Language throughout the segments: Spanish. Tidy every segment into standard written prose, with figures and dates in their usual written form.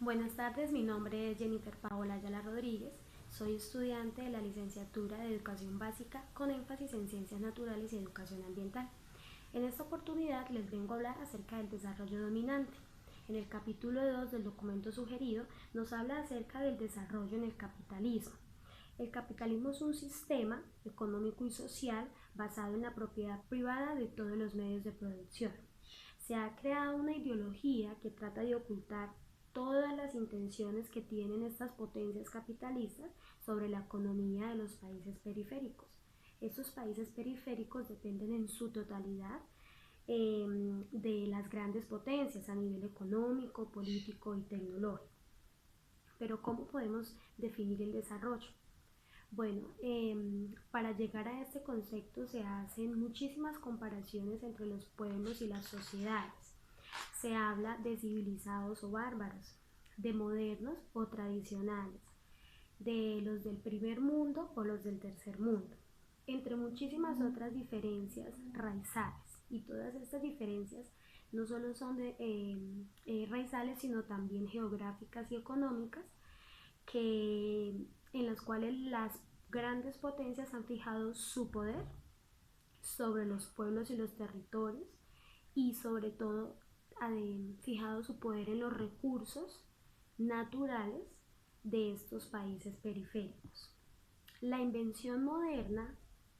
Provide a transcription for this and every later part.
Buenas tardes, mi nombre es Jennifer Paola Ayala Rodríguez, soy estudiante de la licenciatura de Educación Básica con énfasis en Ciencias Naturales y Educación Ambiental. En esta oportunidad les vengo a hablar acerca del desarrollo dominante. En el capítulo 2 del documento sugerido nos habla acerca del desarrollo en el capitalismo. El capitalismo es un sistema económico y social basado en la propiedad privada de todos los medios de producción. Se ha creado una ideología que trata de ocultar todas las intenciones que tienen estas potencias capitalistas sobre la economía de los países periféricos. Estos países periféricos dependen en su totalidad de las grandes potencias a nivel económico, político y tecnológico. Pero ¿cómo podemos definir el desarrollo? Bueno, para llegar a este concepto se hacen muchísimas comparaciones entre los pueblos y las sociedades. Se habla de civilizados o bárbaros, de modernos o tradicionales, de los del primer mundo o los del tercer mundo, entre muchísimas otras diferencias raizales. Y todas estas diferencias no solo son raizales, sino también geográficas y económicas, en las cuales las grandes potencias han fijado su poder sobre los pueblos y los territorios y sobre todo han fijado su poder en los recursos naturales de estos países periféricos. La invención moderna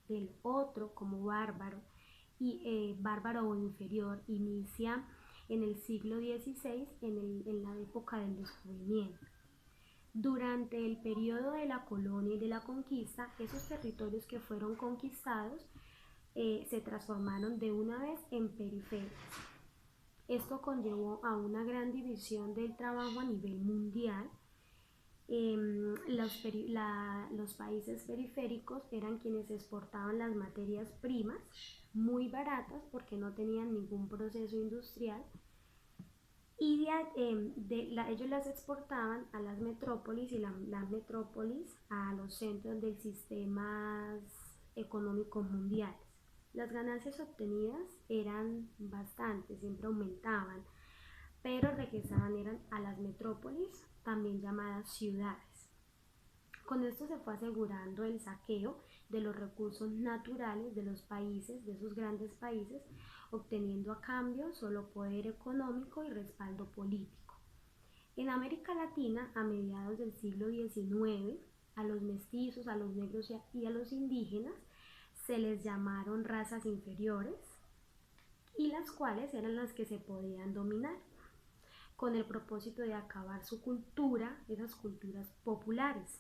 del otro como bárbaro bárbaro o inferior inicia en el siglo XVI, en la época del descubrimiento. Durante el periodo de la colonia y de la conquista, esos territorios que fueron conquistados se transformaron de una vez en periferias. Esto conllevó a una gran división del trabajo a nivel mundial. Los países periféricos eran quienes exportaban las materias primas muy baratas porque no tenían ningún proceso industrial y ellos las exportaban a las metrópolis y las metrópolis a los centros del sistema económico mundial. Las ganancias obtenidas eran bastantes, siempre aumentaban, pero regresaban eran a las metrópolis, también llamadas ciudades. Con esto se fue asegurando el saqueo de los recursos naturales de los países, de esos grandes países, obteniendo a cambio solo poder económico y respaldo político. En América Latina, a mediados del siglo XIX, a los mestizos, a los negros y a los indígenas se les llamaron razas inferiores, y las cuales eran las que se podían dominar, con el propósito de acabar su cultura, esas culturas populares.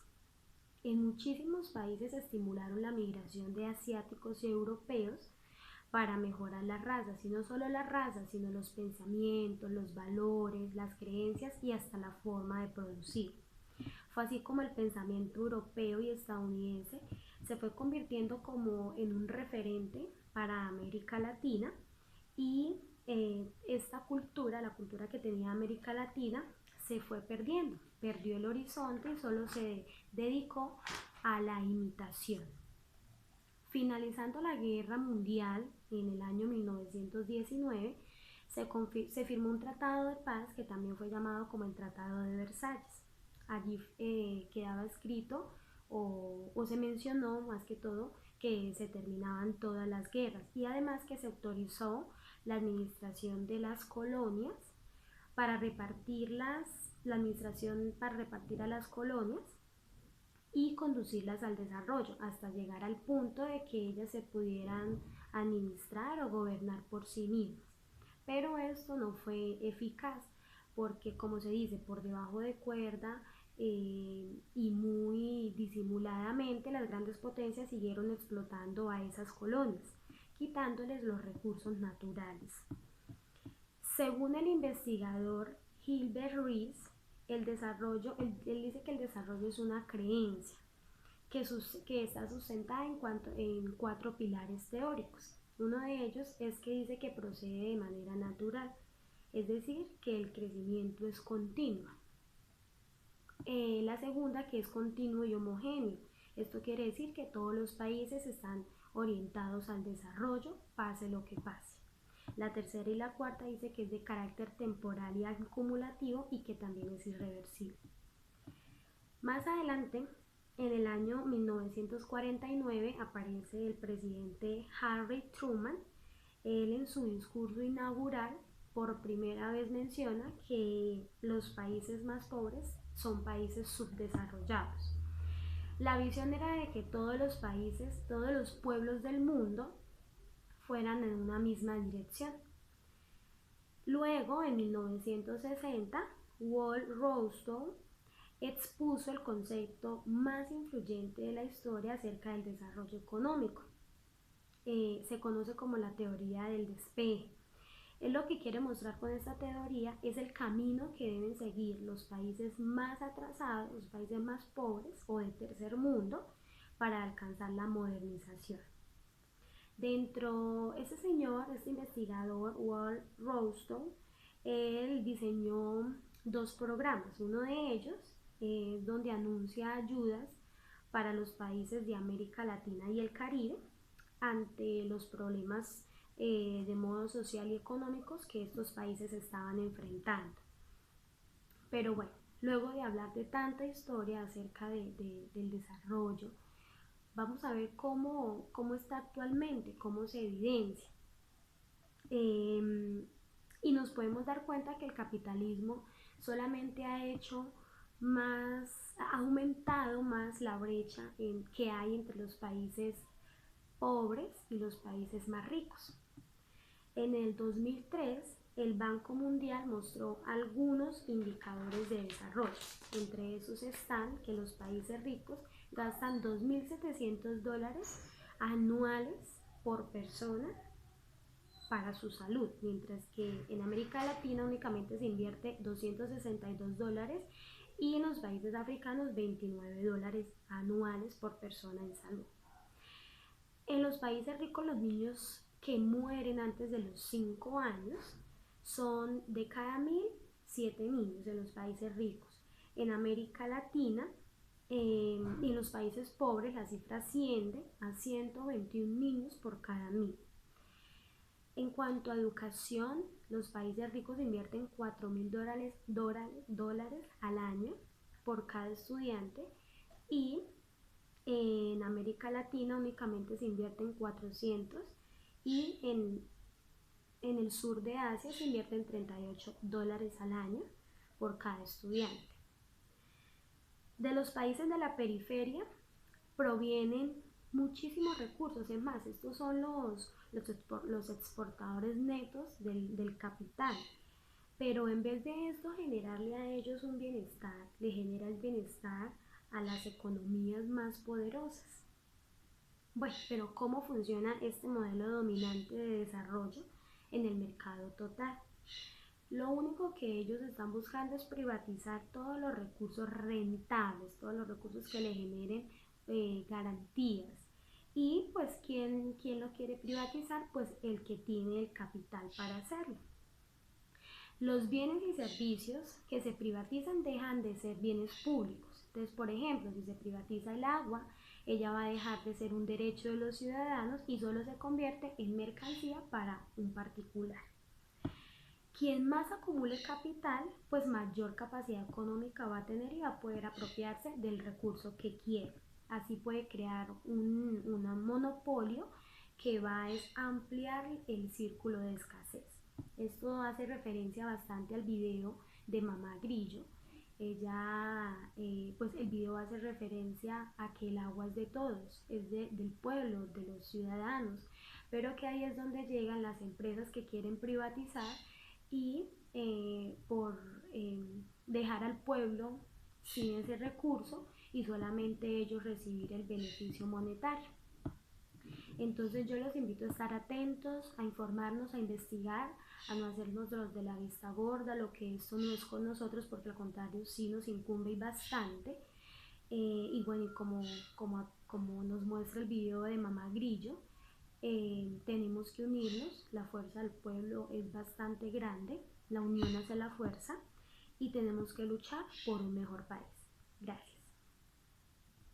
En muchísimos países estimularon la migración de asiáticos y europeos para mejorar las razas, y no solo las razas, sino los pensamientos, los valores, las creencias y hasta la forma de producir. Fue así como el pensamiento europeo y estadounidense se fue convirtiendo como en un referente para América Latina, y esta cultura, la cultura que tenía América Latina, se fue perdiendo, perdió el horizonte y solo se dedicó a la imitación. Finalizando la Guerra Mundial en el año 1919, se firmó un tratado de paz que también fue llamado como el Tratado de Versalles. Allí quedaba escrito o se mencionó más que todo que se terminaban todas las guerras, y además que se autorizó la administración de las colonias para la administración para repartir a las colonias y conducirlas al desarrollo hasta llegar al punto de que ellas se pudieran administrar o gobernar por sí mismas. Pero esto no fue eficaz porque, como se dice, por debajo de cuerda y muy disimuladamente las grandes potencias siguieron explotando a esas colonias, quitándoles los recursos naturales. Según el investigador Gilbert Rees, él dice que el desarrollo es una creencia que está sustentada en 4 pilares teóricos. Uno de ellos es que dice que procede de manera natural, es decir, que el crecimiento es continuo. La segunda, que es continuo y homogéneo. Esto quiere decir que todos los países están orientados al desarrollo, pase lo que pase. La tercera y la cuarta dice que es de carácter temporal y acumulativo y que también es irreversible. Más adelante, en el año 1949, aparece el presidente Harry Truman. Él en su discurso inaugural por primera vez menciona que los países más pobres son países subdesarrollados. La visión era de que todos los países, todos los pueblos del mundo fueran en una misma dirección. Luego, en 1960, Walt Rostow expuso el concepto más influyente de la historia acerca del desarrollo económico. Se conoce como la teoría del despeje. Él lo que quiere mostrar con esta teoría es el camino que deben seguir los países más atrasados, los países más pobres o de tercer mundo para alcanzar la modernización. Ese señor, este investigador, Walt Rostow, él diseñó dos programas. Uno de ellos es donde anuncia ayudas para los países de América Latina y el Caribe ante los problemas de modo social y económicos que estos países estaban enfrentando. Pero bueno, luego de hablar de tanta historia acerca del desarrollo, vamos a ver cómo está actualmente, cómo se evidencia. Y nos podemos dar cuenta que el capitalismo solamente ha aumentado más la brecha que hay entre los países pobres y los países más ricos. En el 2003, el Banco Mundial mostró algunos indicadores de desarrollo. Entre esos están que los países ricos gastan $2.700 anuales por persona para su salud, mientras que en América Latina únicamente se invierte $262 y en los países africanos $29 anuales por persona en salud. En los países ricos, los niños que mueren antes de los 5 años son de cada 1.000, 7 niños en los países ricos. En América Latina y en los países pobres la cifra asciende a 121 niños por cada 1.000. En cuanto a educación, los países ricos invierten $4.000 al año por cada estudiante y en América Latina únicamente se invierten 400 y en el sur de Asia se invierten $38 al año por cada estudiante. De los países de la periferia provienen muchísimos recursos, es más, estos son los exportadores netos del capital, pero en vez de esto generarle a ellos un bienestar, le genera el bienestar a las economías más poderosas. Bueno, pero ¿cómo funciona este modelo dominante de desarrollo en el mercado total? Lo único que ellos están buscando es privatizar todos los recursos rentables, todos los recursos que le generen garantías. Y pues, ¿quién lo quiere privatizar? Pues el que tiene el capital para hacerlo. Los bienes y servicios que se privatizan dejan de ser bienes públicos. Entonces, por ejemplo, si se privatiza el agua, ella va a dejar de ser un derecho de los ciudadanos y solo se convierte en mercancía para un particular. Quien más acumule capital, pues mayor capacidad económica va a tener y va a poder apropiarse del recurso que quiere. Así puede crear un monopolio que va a ampliar el círculo de escasez. Esto hace referencia bastante al video de Mamá Grillo. Pues el video hace referencia a que el agua es de todos, es del pueblo, de los ciudadanos, pero que ahí es donde llegan las empresas que quieren privatizar y por dejar al pueblo sin ese recurso y solamente ellos recibir el beneficio monetario. Entonces yo los invito a estar atentos, a informarnos, a investigar, a no hacernos los de la vista gorda, lo que esto no es con nosotros, porque al contrario sí nos incumbe y bastante. Y bueno, como nos muestra el video de Mamá Grillo, tenemos que unirnos, la fuerza del pueblo es bastante grande, la unión hace la fuerza y tenemos que luchar por un mejor país. Gracias.